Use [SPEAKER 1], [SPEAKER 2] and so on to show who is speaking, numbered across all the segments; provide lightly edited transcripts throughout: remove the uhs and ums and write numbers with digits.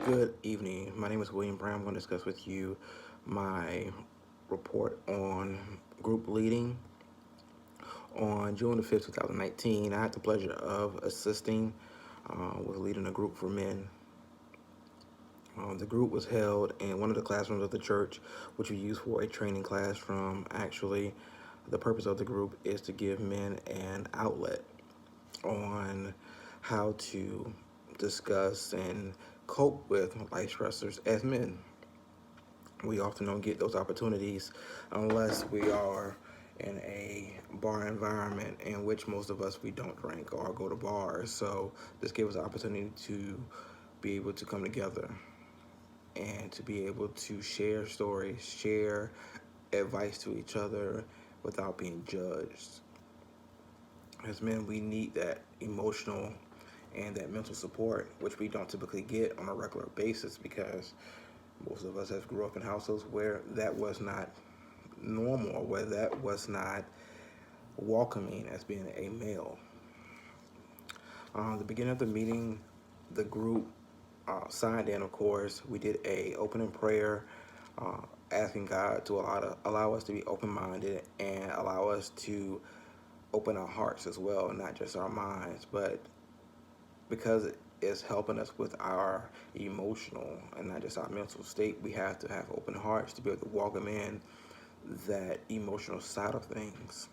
[SPEAKER 1] Good evening. My name is William Brown. I'm going to discuss with you my report on group leading. On June the 5th, 2019, I had the pleasure of assisting with leading a group for men. The group was held in one of the classrooms of the church, which we use for a training classroom. Actually, the purpose of the group is to give men an outlet on how to discuss and cope with life stressors as men. We often don't get those opportunities unless we are in a bar environment in which most of us we don't drink or go to bars. So this gives us an opportunity to be able to come together and to be able to share stories, share advice to each other without being judged. As men, we need that emotional and that mental support, which we don't typically get on a regular basis because most of us have grew up in households where that was not normal or where that was not welcoming as being a male. The beginning of the meeting, the group signed in. Of course, we did a opening prayer, asking God to allow us to be open minded and allow us to open our hearts as well, not just our minds, but because it's helping us with our emotional and not just our mental state, we have to have open hearts to be able to welcome in that emotional side of things.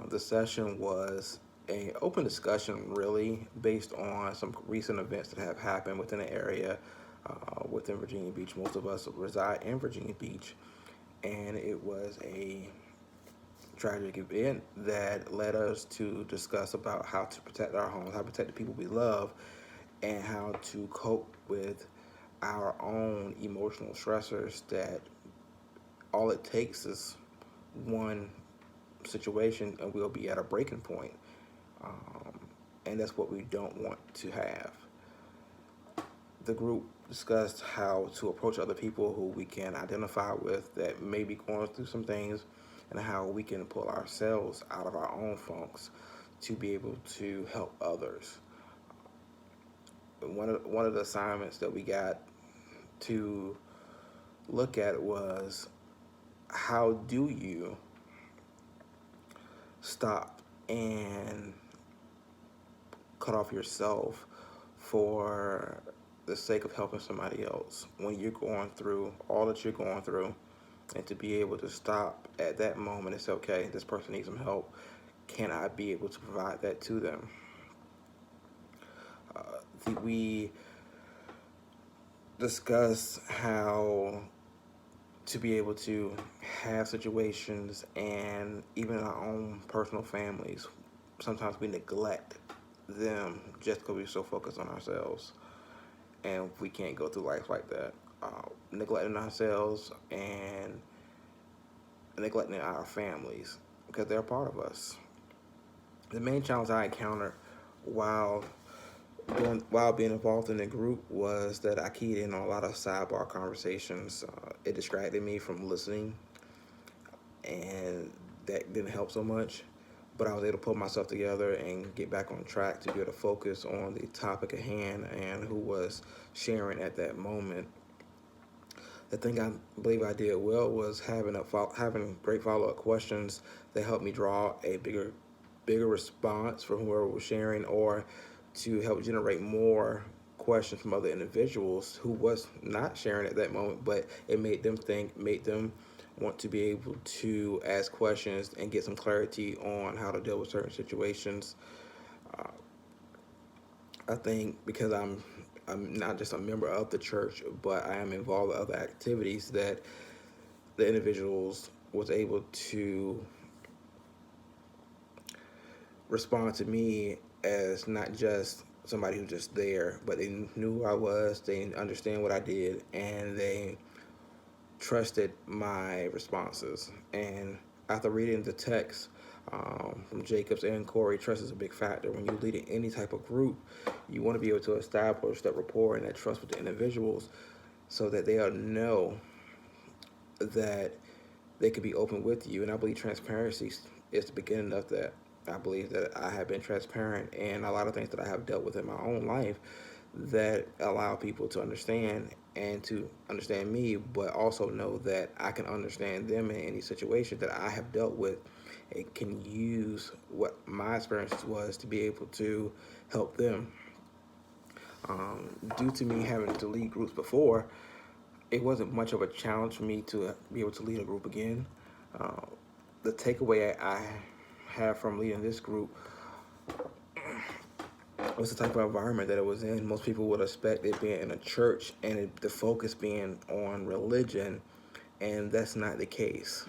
[SPEAKER 1] The session was a open discussion, really, based on some recent events that have happened within the area, within Virginia Beach. Most of us reside in Virginia Beach, and it was a tragic event that led us to discuss about how to protect our homes, how to protect the people we love, and how to cope with our own emotional stressors that all it takes is one situation and we'll be at a breaking point. Um, and that's what we don't want to have. The group discussed how to approach other people who we can identify with that may be going through some things and how we can pull ourselves out of our own funks to be able to help others. One of the assignments that we got to look at was how do you stop and cut off yourself for the sake of helping somebody else when you're going through all that you're going through, and to be able to stop at that moment and say, okay, this person needs some help. Can I be able to provide that to them? We discuss how to be able to have situations and even in our own personal families, sometimes we neglect them just because we're so focused on ourselves. And we can't go through life like that. Neglecting ourselves and neglecting our families because they're a part of us. The main challenge I encountered while while being involved in the group was that I keyed in on a lot of sidebar conversations. It distracted me from listening, and that didn't help so much. But I was able to pull myself together and get back on track to be able to focus on the topic at hand and who was sharing at that moment. The thing I believe I did well was having great follow up questions that helped me draw a bigger response from whoever was sharing, or to help generate more questions from other individuals who was not sharing at that moment, but it made them think, made them want to be able to ask questions and get some clarity on how to deal with certain situations. Uh, I think because I'm not just a member of the church, but I am involved in other activities that the individuals was able to respond to me as not just somebody who's just there, but they knew who I was, they understand what I did, and they trusted my responses. And after reading the text from Jacobs and Corey, trust is a big factor. When you're leading any type of group, you want to be able to establish that rapport and that trust with the individuals so that they'll know that they could be open with you. And I believe transparency is the beginning of that. I believe that I have been transparent in a lot of things that I have dealt with in my own life that allow people to understand and to understand me, but also know that I can understand them in any situation that I have dealt with and can use what my experience was to be able to help them. Due to me having to lead groups before, it wasn't much of a challenge for me to be able to lead a group again. Uh, the takeaway I have from leading this group was the type of environment that it was in. Most people would expect it being in a church and the focus being on religion, and that's not the case.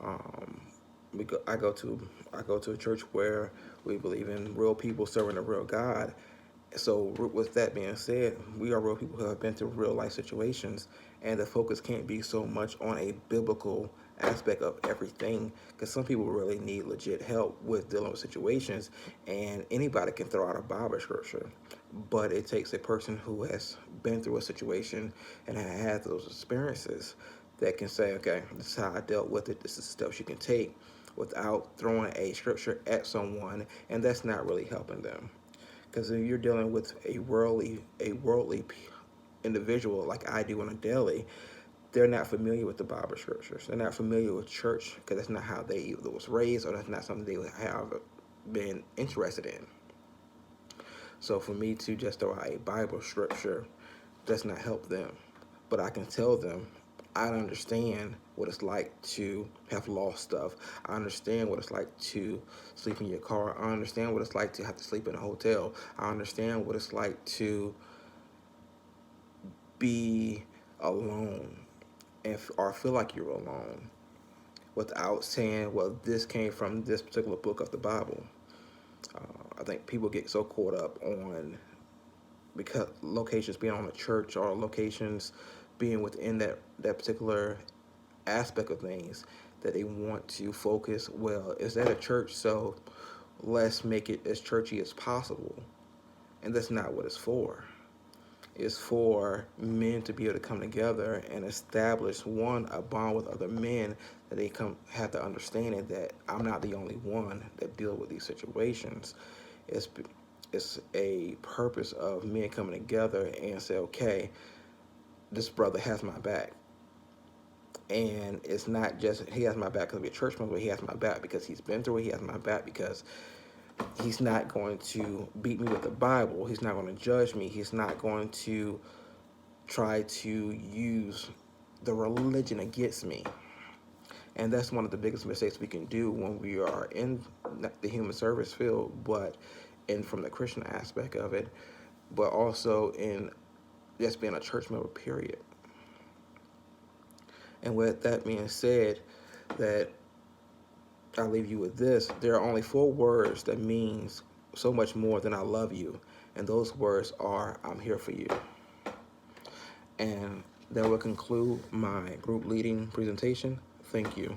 [SPEAKER 1] Um, I go to a church where we believe in real people serving a real God. So with that being said, we are real people who have been through real life situations, and the focus can't be so much on a biblical aspect of everything, because some people really need legit help with dealing with situations, and anybody can throw out a Bible scripture, but it takes a person who has been through a situation and has had those experiences that can say, okay, this is how I dealt with it, this is steps you can take without throwing a scripture at someone, and that's not really helping them. Because if you're dealing with a worldly individual like I do on a daily, they're not familiar with the Bible scriptures. They're not familiar with church because that's not how they either was raised, or that's not something they have been interested in. So for me to just throw out a Bible scripture does not help them. But I can tell them I understand what it's like to have lost stuff. I understand what it's like to sleep in your car. I understand what it's like to have to sleep in a hotel. I understand what it's like to be alone or feel like you're alone without saying, well, this came from this particular book of the Bible. I think people get so caught up on because locations being on a church or locations being within that particular aspect of things that they want to focus, well, is that a church, so let's make it as churchy as possible. And that's not what it's for. It's for men to be able to come together and establish one a bond with other men, that they come have the understanding that I'm not the only one that deal with these situations. It's it's a purpose of men coming together and say, okay, this brother has my back. And it's not just he has my back because we're church member, but he has my back because he's been through it. He has my back because he's not going to beat me with the Bible. He's not going to judge me. He's not going to try to use the religion against me. And that's one of the biggest mistakes we can do when we are in the human service field, but in from the Christian aspect of it, but also in just being a church member, period. And with that being said, that I'll leave you with this. There are only 4 words that means so much more than I love you. And those words are, I'm here for you. And that will conclude my group leading presentation. Thank you.